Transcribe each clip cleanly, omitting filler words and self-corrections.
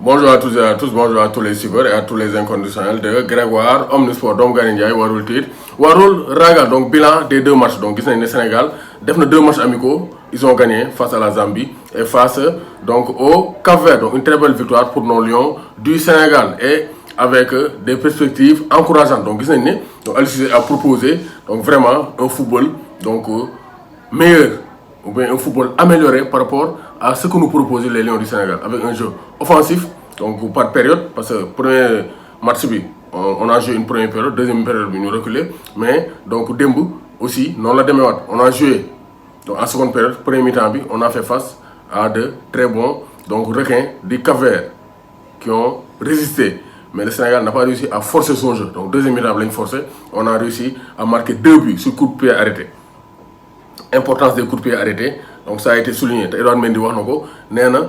Bonjour à tous et à tous, bonjour à tous les suiveurs et à tous les inconditionnels de Grégoire, Omnisport, donc Gagné Ndiaye, Warul Tir, Warul Raga, donc bilan des deux matchs. Donc, le Sénégal, définitivement deux matchs amicaux, ils ont gagné face à la Zambie et face donc, au Cap-Vert. Donc, une très belle victoire pour nos Lions du Sénégal et avec des perspectives encourageantes. Donc, Aliou Cissé a proposé donc, vraiment un football donc, meilleur ou bien un football amélioré par rapport à ce que nous proposent les Lions du Sénégal avec un jeu offensif, donc par période, parce que premier match, on a joué une première période, deuxième période, nous reculé, mais donc Dembu aussi, non la demi-heure, on a joué donc, en seconde période, premier mi-temps, on a fait face à de très bons donc, requins du Cap-Vert qui ont résisté. Mais le Sénégal n'a pas réussi à forcer son jeu. Donc deuxième mi-temps, on a réussi à marquer 2 buts sur coup de pied arrêté. Importance des coups de pied arrêtés, donc ça a été souligné. Edouard Mendy wax nako néna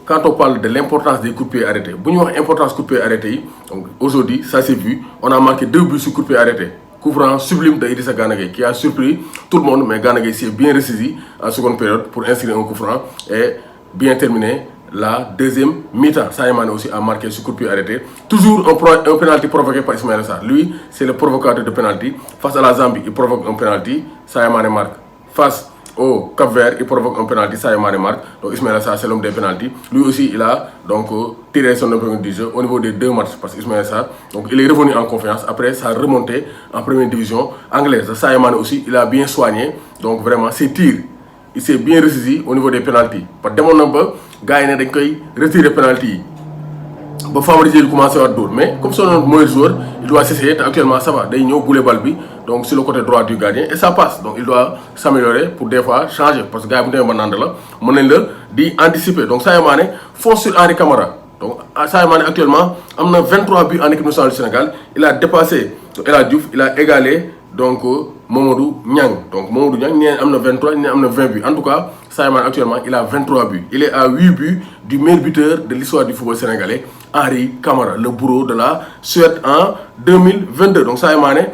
quand on parle de l'importance des coups de pied arrêtés, buñ wax importance coups de pied arrêtés, donc aujourd'hui ça s'est vu, on a marqué 2 buts sur coups de pied arrêtés. Coup franc sublime de Idrissa Gana Gueye qui a surpris tout le monde, mais Gana Gueye s'est bien ressaisi en seconde période pour inscrire un coup franc et bien terminer la deuxième mi-temps. Sadio Mané aussi a marqué ce coup de pied arrêté. Toujours un penalty provoqué par Ismaïla Sarr. Lui, c'est le provocateur de penalty. Face à la Zambie, il provoque un penalty. Sadio Mané marque. Face au Cap-Vert, il provoque un penalty, Sadio Mané marque. Donc Ismaïla Sarr, c'est l'homme des penalties. Lui aussi, il a donc tiré son épingle du jeu au niveau des deux matchs. Parce qu'Ismaïla Sarr, donc il est revenu en confiance après sa remontée en première division anglaise. Sadio Mané aussi, il a bien soigné. Donc vraiment, ses tirs, il s'est bien ressaisi au niveau des penalties. Parce que dès mon gars, il a retiré les penalties. Pour favoriser, il commence à tour. Mais comme c'est un mauvais joueur, il doit cesser. Actuellement, ça va. Il y a bouler balbi, donc sur le côté droit du gardien, et ça passe. Donc il doit s'améliorer pour des fois changer. Parce que le gars, il a anticiper. Donc Sadio Mané fonce sur Henri Camara. Donc Sadio Mané actuellement, il a 23 buts en équipe nationale du Sénégal. Il a dépassé El Hadji Diouf, il a égalé donc Mamadou Niang. Donc Mamadou Niang, il a 23, il a 20 buts. En tout cas, Sadio Mané actuellement, il a 23 buts. Il est à 8 buts du meilleur buteur de l'histoire du football sénégalais, Henri Camara, le bourreau de la Suède en 2022. Donc Sadio Mané,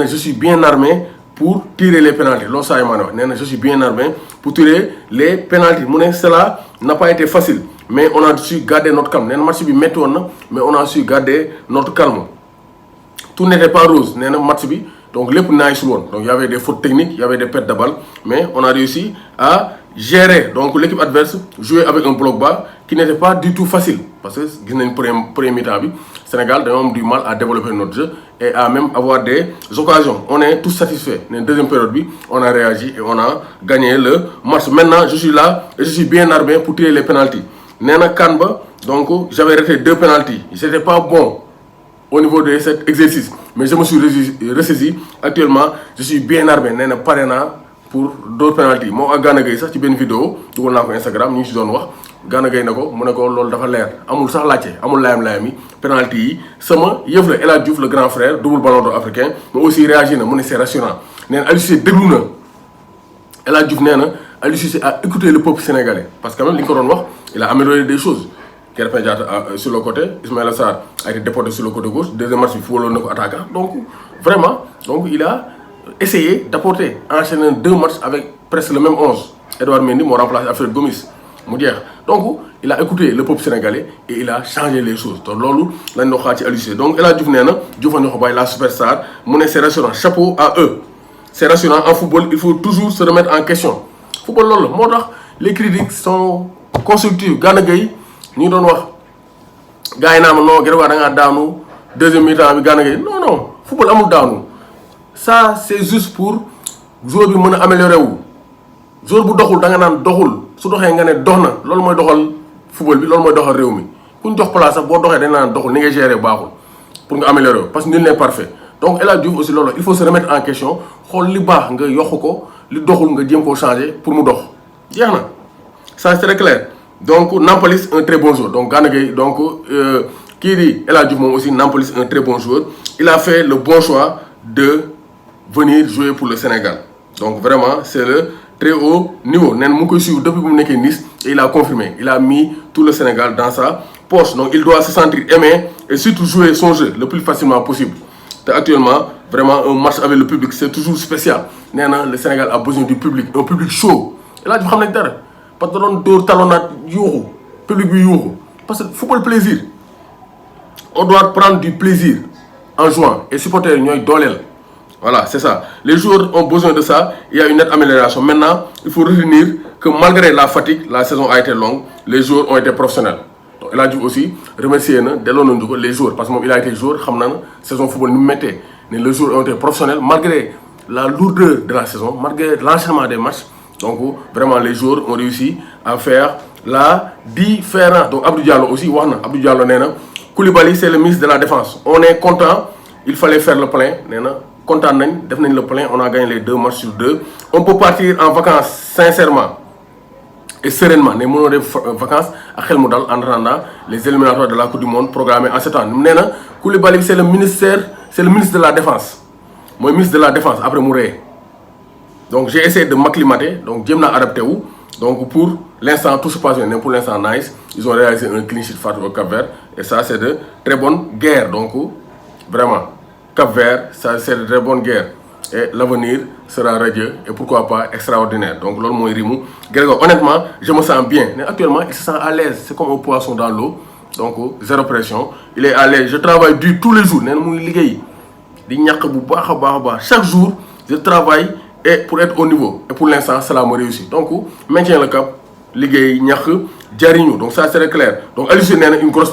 je suis bien armé pour tirer les pénaltys. Je suis bien armé pour tirer les pénaltys. Cela n'a pas été facile, mais on a su garder notre calme. Match bi metti won na, mais on a su garder notre calme. Tout n'était pas rose. Match bi donc les nice one. Donc il y avait des fautes techniques, il y avait des pertes de balles, mais on a réussi à gérer. Donc l'équipe adverse jouait avec un bloc bas qui n'était pas du tout facile. Parce que premier mi-temps, Sénégal a du mal à développer notre jeu et à même avoir des occasions. On est tous satisfaits. Dans la deuxième période, on a réagi et on a gagné le match. Maintenant, je suis là et je suis bien armé pour tirer les pénaltys. Nena Kanba, donc j'avais raté 2 pénaltys. C'était pas bon au niveau de cet exercice. Mais je me suis ressaisi. Actuellement, je suis bien armé. Nena Parena pour d'autres pénaltys. Moi, à Gana Gueye, ça, ci une vidéo, je l'ai sur Instagram, ñu ci doon wax. Gana Gueye nako mu ne ko loolu dafa leer amul sax laajte amul layam yi penalty yi sama yëf la El Hadji Diouf le grand frère double ballon d'or africain mais aussi réagi na mu ne c'est rassurant nee na Aliou Cissé déglu na El Hadji Diouf nee na Aliou Cissé a écouté le peuple sénégalais parce que même li nga ko doon wax il a amélioré des choses. Krépin Diatta sur le côté, Ismaïla Sarr a été déporté sur le côté gauche, deuxième match il faut le attaquant. Donc vraiment, donc il a essayé d'apporter enchaîner 2 matchs avec presque le même 11. Edouard Mendy m'a remplacé Alfred Gomis. Donc il a écouté le peuple sénégalais et il a changé les choses. Donc lolu lañ do xati Aliou Cissé. Donc El Hadji Diouf néna Diouf ñoko bay la superstar, mu né c'est rassurant, chapeau à eux. C'est rassurant en football, il faut toujours se remettre en question. Football lolu motax les critiques sont constructives. Gana Gueye ñi doon wax gaay na ma non Grégoire da nga daanu deuxième mi-temps bi Gana Gueye non football amul daanu. Ça c'est juste pour joueur bi mëna améliorer wu. Joueur bu doxul da nga nan doxul su doxé nga né doxna loolu moy doxal football bi loolu moy doxal réew mi kuñ jox place sax bo doxé dañ nan doxul ni ngay gérer baaxul pour nga améliorer parce que nul n'est parfait. Donc El Hadji Diouf aussi loolu il faut se remettre en question xol li baax nga yokk ko li doxul nga jëm ko changer pour mu dox jeexna ça c'est très clair. Donc Nampalys un très bon joueur. Donc Gana Gueye donc qui dit El Hadji Diouf aussi Nampalys un très bon joueur. Il a fait le bon choix de venir jouer pour le Sénégal. Donc vraiment c'est le très haut niveau. Nen mu koy suivre depuis bu mu Nice et il a confirmé. Il a mis tout le Sénégal dans sa poche. Donc il doit se sentir aimé et surtout jouer son jeu le plus facilement possible. Actuellement, vraiment un match avec le public c'est toujours spécial. Nena le Sénégal a besoin du public, un public chaud. El Hadji Diouf xam nañ dara parce que doon dóor talonnade yuuxu public bi yuuxu parce que football plaisir on doit prendre du plaisir en jouant et supporters ñooy dooleel. Voilà, c'est ça. Les joueurs ont besoin de ça. Il y a une nette amélioration. Maintenant, il faut retenir que malgré la fatigue, la saison a été longue. Les joueurs ont été professionnels. Donc, il a dû aussi remercier les joueurs. Parce qu'il a été joueur, la saison football nous mettait. Les joueurs ont été professionnels malgré la lourdeur de la saison, malgré l'enchaînement des matchs. Donc, vraiment, les joueurs ont réussi à faire la différence. Donc, Abdou Diallo aussi, Abdou Diallo, Koulibaly, c'est le ministre de la Défense. On est content. Il fallait faire le plein. Content nañ def nañ le plein, on a gagné les 2 matchs sur 2. On peut partir en vacances sincèrement et sereinement. Ne mënoo def vacances ak xel mu dal en attendant les éliminatoires de la Coupe du Monde programmés en septembre. Nee na Koulibaly c'est le ministre de la Défense. Mooy ministre de la Défense après mu ree. Donc j'ai essayé de m'acclimater, donc jéem naa adapté wu. Donc pour l'instant tout se passe bien, pour l'instant nice. Ils ont réalisé un clean sheet face au Cap-Vert et ça c'est de très bonne guerre. Donc vraiment Cap-Vert, ça c'est de très bonne guerre. Et l'avenir sera radieux et pourquoi pas extraordinaire. Donc, l'homme moi Rimou. Grégoire, honnêtement, je me sens bien. Mais actuellement, il se sent à l'aise. C'est comme un poisson dans l'eau. Donc, zéro pression. Il est à l'aise. Je travaille dur tous les jours. Chaque jour, je travaille et pour être au niveau. Et pour l'instant, cela me réussit. Donc, maintien le cap. Donc, ça c'est clair. Donc, Alice, une grosse